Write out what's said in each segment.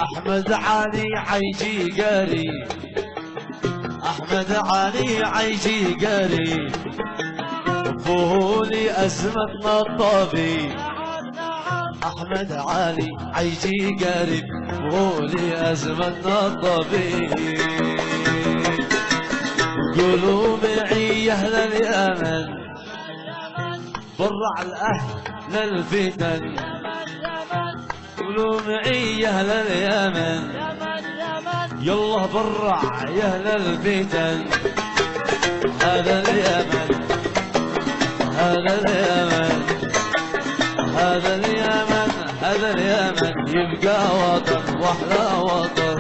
أحمد علي عيجي قريب، أحمد علي عيجي قريب، فهولي أزمتنا الطبيب. أحمد علي عيجي قريب، فهولي أزمتنا الطبيب. قولوا معي يا أهل اليمن، برع الأهل الفتن. قولوا معي يا أهل اليمن، يلا برع يا أهل الفتن. هذا اليمن، هذا اليمن، هذا اليمن، هذا اليمن يبقى وطن واحلى وطن.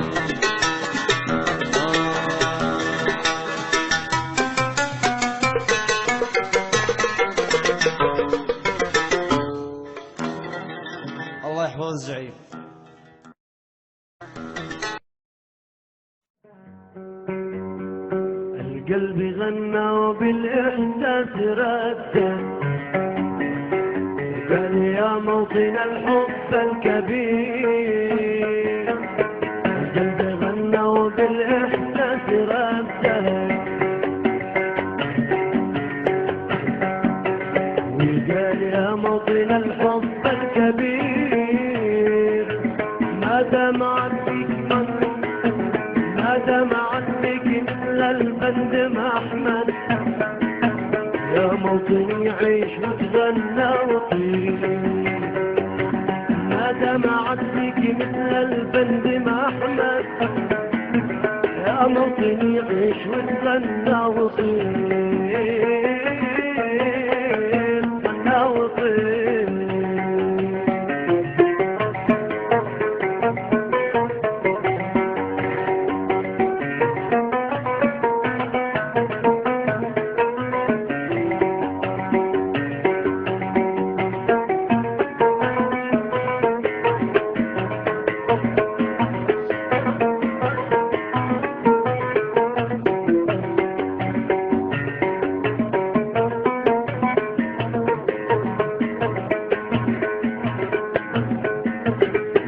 الله يحفظ الزعيم. القلب غنى وبالإحساس ردد، قال يا موطن الحب الكبير. القلب غنى وبالإحساس ردد، وقال يا موطن الحب الكبير. ما دمعت فيك ما دمعت فيك مثل البند محمد، يا موطني عيش وتغنى وطير. ما دمعت فيك مثل البند محمد، يا موطني عيش وتغنى وطير. غنى وطير.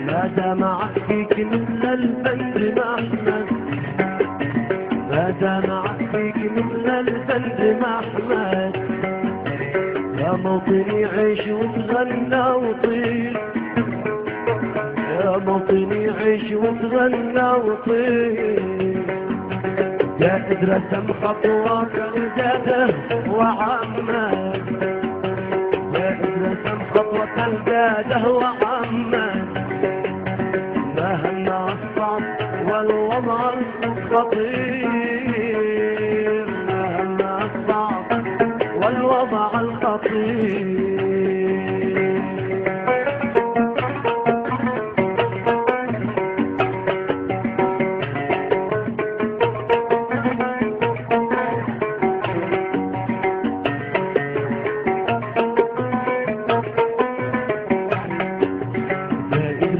ما دمعت فيك مثل البند محمد، ما دمعت فيك مثل البند محمد، يا موطني عيش وتغنى وطير. يا موطني عيش وتغنى وطير. جاهد رسم خطوات الجاده وعمد، جاهد رسم خطوة الجاده وعمد. فهمنا الصعب والوضع الخطير، فهمنا الصعب والوضع الخطير.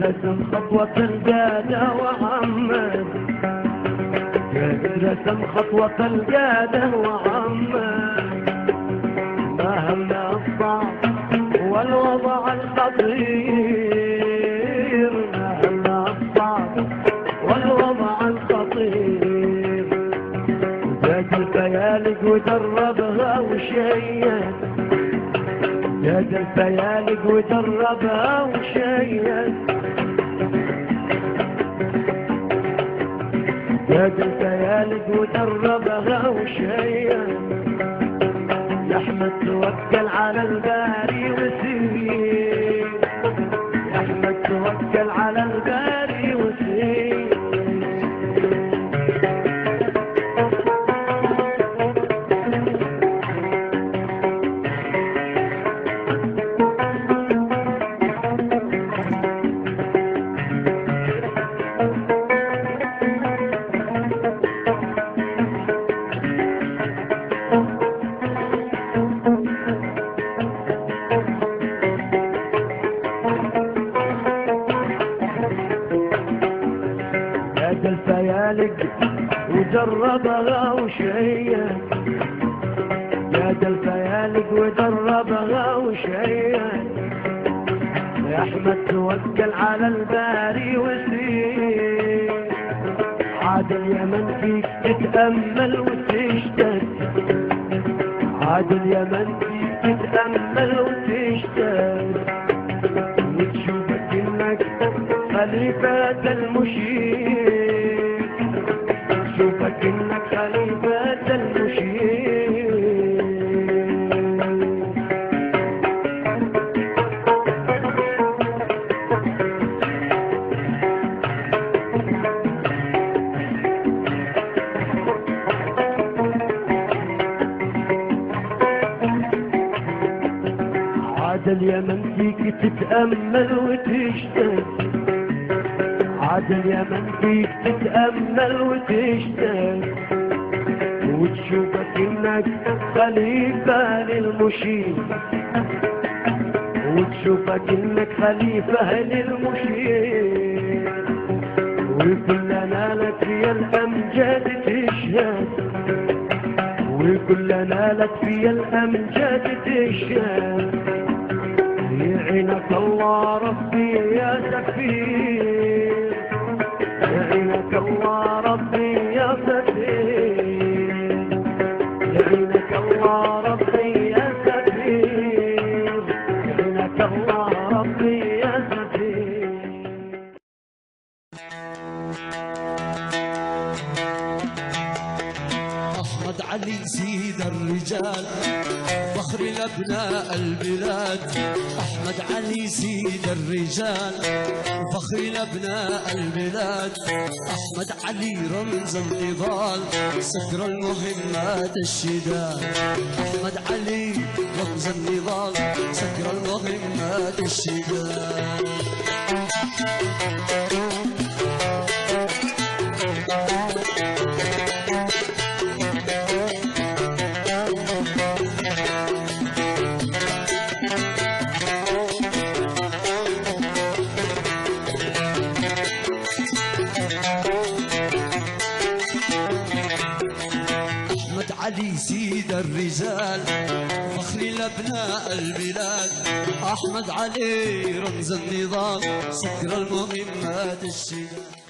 رسم خطوة الجادة وعمد، رسم خطوة الجادة وعمد. ما همنا الصعب والوضع الخطير، ما همنا الصعب والوضع الخطير. جاد الفيالق وجربها وشيد، جاد الفيالق وجربها وشيد. جاد الفيالق وجربها وشيد. يا احمد توكل على الباري وسير، يا احمد توكل على الباري وسير. الفيالق وجربها وشيد، جاد الفيالق وجربها وشيد. يا احمد توكل على الباري وسير، عاد اليمن فيك تتأمل وتشتد، عاد اليمن فيك تتأمل وتشتد، وتشوفك انك خليفة المشير، وتشوفك انك خليفة المشير. عاد اليمن فيك تتأمل وتشتد، عاد اليمن فيك تتأمل وتشتد، وتشوفك انك خليفة للمشير، وتشوفك انك خليفة للمشير، وكلنا لك يا الامجاد تشهد، وكلنا لك في الامجاد تشهد. يعينك الله ربي يا سفير، يعينك الله ربي يا سفير، يعينك الله ربي يا سفير، يعينك الله ربي يا سفير. أحمد علي سيد الرجال فخر لأبناء البلاد، أحمد علي سيد الرجال فخر لأبناء البلاد، أحمد علي رمز النضال سكر المهمات الشداد، أحمد علي رمز النضال سكر المهمات الشداد. علي سيد الرجال فخر لأبناء البلاد، أحمد علي رمز النضال سكر المهمات الشداد.